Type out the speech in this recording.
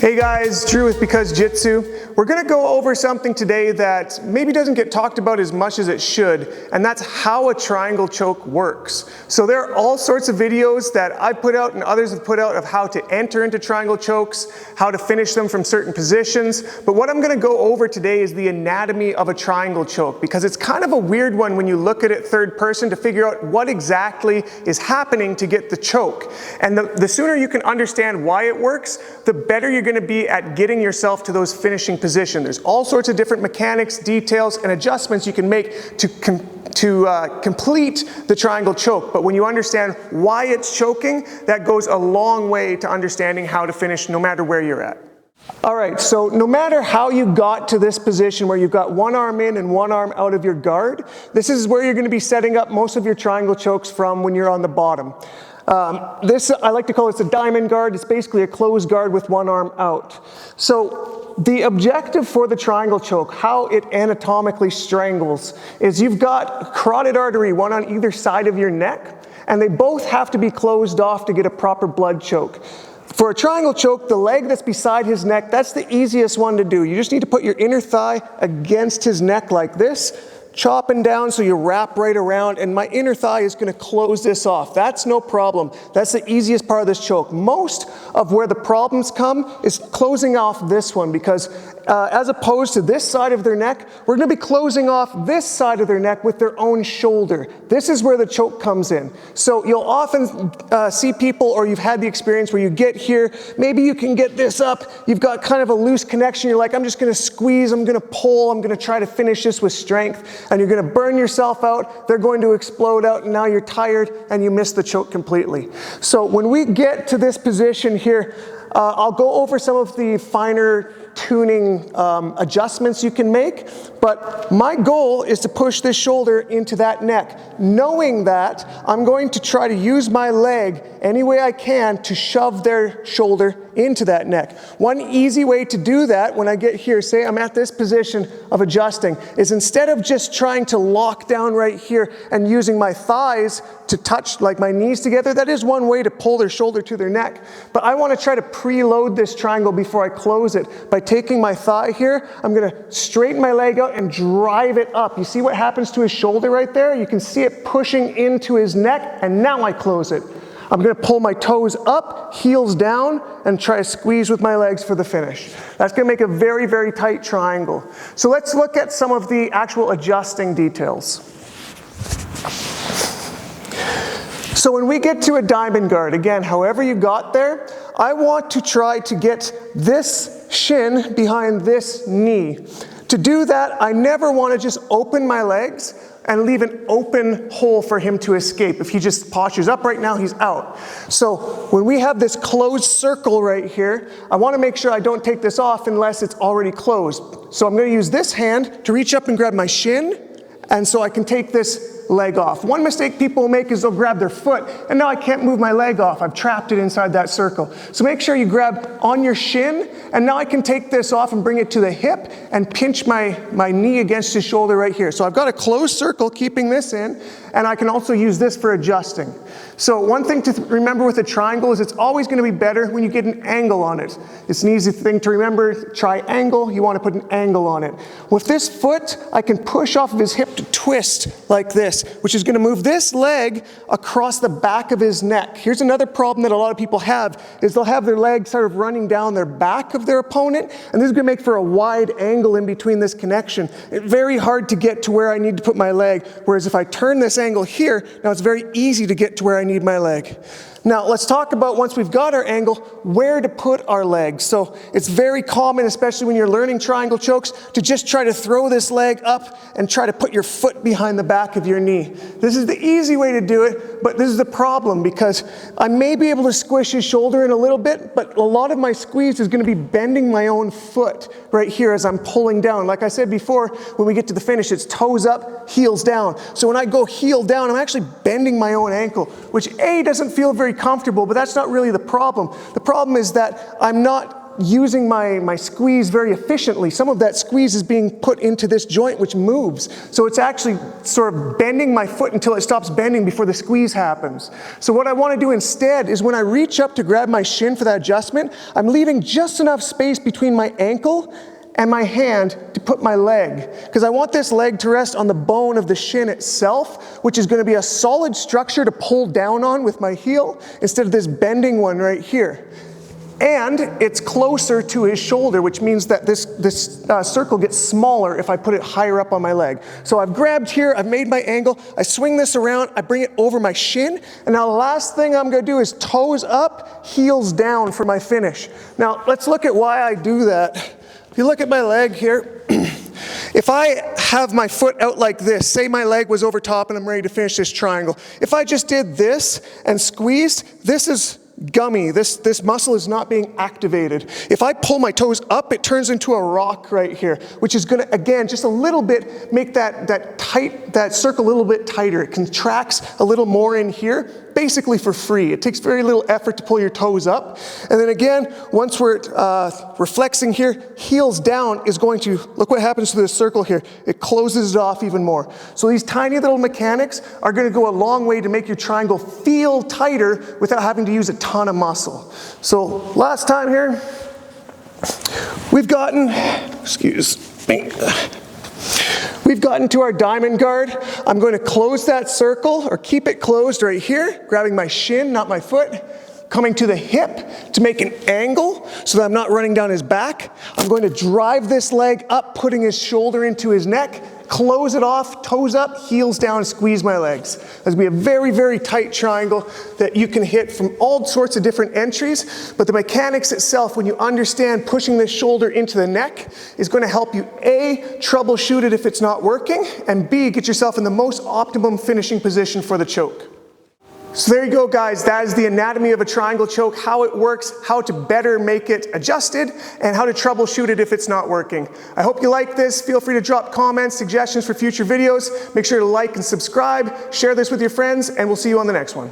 Hey guys, Drew with Because Jiu-Jitsu. We're going to go over something today that maybe doesn't get talked about as much as it should, and that's how a triangle choke works. So there are all sorts of videos that I've put out and others have put out of how to enter into triangle chokes, how to finish them from certain positions, but what I'm going to go over today is the anatomy of a triangle choke, because it's kind of a weird one when you look at it third person to figure out what exactly is happening to get the choke. And the sooner you can understand why it works, the better you're going to be at getting yourself to those finishing positions. There's all sorts of different mechanics, details, and adjustments you can make to complete the triangle choke. But when you understand why it's choking, that goes a long way to understanding how to finish no matter where you're at. All right, so no matter how you got to this position where you've got one arm in and one arm out of your guard, this is where you're going to be setting up most of your triangle chokes from when you're on the bottom. I like to call this a diamond guard. It's basically a closed guard with one arm out. So the objective for the triangle choke, how it anatomically strangles, is you've got carotid artery, one on either side of your neck, and they both have to be closed off to get a proper blood choke. For a triangle choke, the leg that's beside his neck, that's the easiest one to do. You just need to put your inner thigh against his neck like this, chopping down so you wrap right around, and my inner thigh is going to close this off. That's no problem. That's the easiest part of this choke. Most of where the problems come is closing off this one, because as opposed to this side of their neck, we're going to be closing off this side of their neck with their own shoulder. This is where the choke comes in. So you'll often see people, or you've had the experience where you get here, maybe you can get this up, you've got kind of a loose connection, you're like, I'm just going to squeeze, I'm going to pull, I'm going to try to finish this with strength, and you're going to burn yourself out, they're going to explode out, and now you're tired and you miss the choke completely. So when we get to this position here, I'll go over some of the finer tuning adjustments you can make, but my goal is to push this shoulder into that neck, knowing that I'm going to try to use my leg any way I can to shove their shoulder into that neck. One easy way to do that when I get here, say I'm at this position of adjusting, is instead of just trying to lock down right here and using my thighs to touch like my knees together, that is one way to pull their shoulder to their neck. But I want to try to preload this triangle before I close it. By taking my thigh here, I'm going to straighten my leg out and drive it up. You see what happens to his shoulder right there? You can see it pushing into his neck, and now I close it. I'm going to pull my toes up, heels down, and try to squeeze with my legs for the finish. That's going to make a very, very tight triangle. So let's look at some of the actual adjusting details. So when we get to a diamond guard, again, however you got there, I want to try to get this shin behind this knee. To do that, I never want to just open my legs and leave an open hole for him to escape. If he just postures up right now, he's out. So when we have this closed circle right here, I want to make sure I don't take this off unless it's already closed. So I'm going to use this hand to reach up and grab my shin, and so I can take this leg off. One mistake people make is they'll grab their foot, and now I can't move my leg off. I've trapped it inside that circle. So make sure you grab on your shin, and now I can take this off and bring it to the hip and pinch my knee against his shoulder right here. So I've got a closed circle keeping this in, and I can also use this for adjusting. So one thing to remember with a triangle is it's always going to be better when you get an angle on it. It's an easy thing to remember. Triangle, you want to put an angle on it. With this foot, I can push off of his hip to twist like this, which is going to move this leg across the back of his neck. Here's another problem that a lot of people have, is they'll have their leg sort of running down their back of their opponent, and this is going to make for a wide angle in between this connection. It's very hard to get to where I need to put my leg, whereas if I turn this angle here, now it's very easy to get to where I need my leg. Now let's talk about, once we've got our angle, where to put our legs. So it's very common, especially when you're learning triangle chokes, to just try to throw this leg up and try to put your foot behind the back of your knee. This is the easy way to do it, but this is the problem, because I may be able to squish his shoulder in a little bit, but a lot of my squeeze is going to be bending my own foot right here as I'm pulling down. Like I said before, when we get to the finish, it's toes up, heels down. So when I go heel down, I'm actually bending my own ankle, which A, doesn't feel very comfortable, but that's not really the problem. The problem is that I'm not using my squeeze very efficiently. Some of that squeeze is being put into this joint, which moves. So it's actually sort of bending my foot until it stops bending before the squeeze happens. So what I want to do instead is when I reach up to grab my shin for that adjustment, I'm leaving just enough space between my ankle and my hand to put my leg, because I want this leg to rest on the bone of the shin itself, which is going to be a solid structure to pull down on with my heel instead of this bending one right here. And it's closer to his shoulder, which means that this circle gets smaller if I put it higher up on my leg. So I've grabbed here, I've made my angle, I swing this around, I bring it over my shin, and now the last thing I'm going to do is toes up, heels down for my finish. Now let's look at why I do that. If you look at my leg here, if I have my foot out like this, say my leg was over top and I'm ready to finish this triangle. If I just did this and squeezed, this is gummy. This muscle is not being activated. If I pull my toes up, it turns into a rock right here, which is going to, again, just a little bit make that circle a little bit tighter. It contracts a little more in here, basically for free. It takes very little effort to pull your toes up. And then again, once we're flexing here, heels down is going to, look what happens to this circle here. It closes it off even more. So these tiny little mechanics are going to go a long way to make your triangle feel tighter without having to use a ton of muscle. So last time here, we've gotten, we've gotten to our diamond guard. I'm going to close that circle, or keep it closed right here, grabbing my shin, not my foot, coming to the hip to make an angle so that I'm not running down his back. I'm going to drive this leg up, putting his shoulder into his neck, close it off, toes up, heels down, and squeeze my legs. That's going to be a very, very tight triangle that you can hit from all sorts of different entries, but the mechanics itself, when you understand pushing this shoulder into the neck, is going to help you A, troubleshoot it if it's not working, and B, get yourself in the most optimum finishing position for the choke. So there you go, guys. That is the anatomy of a triangle choke, how it works, how to better make it adjusted, and how to troubleshoot it if it's not working. I hope you like this. Feel free to drop comments, suggestions for future videos. Make sure to like and subscribe, share this with your friends, and we'll see you on the next one.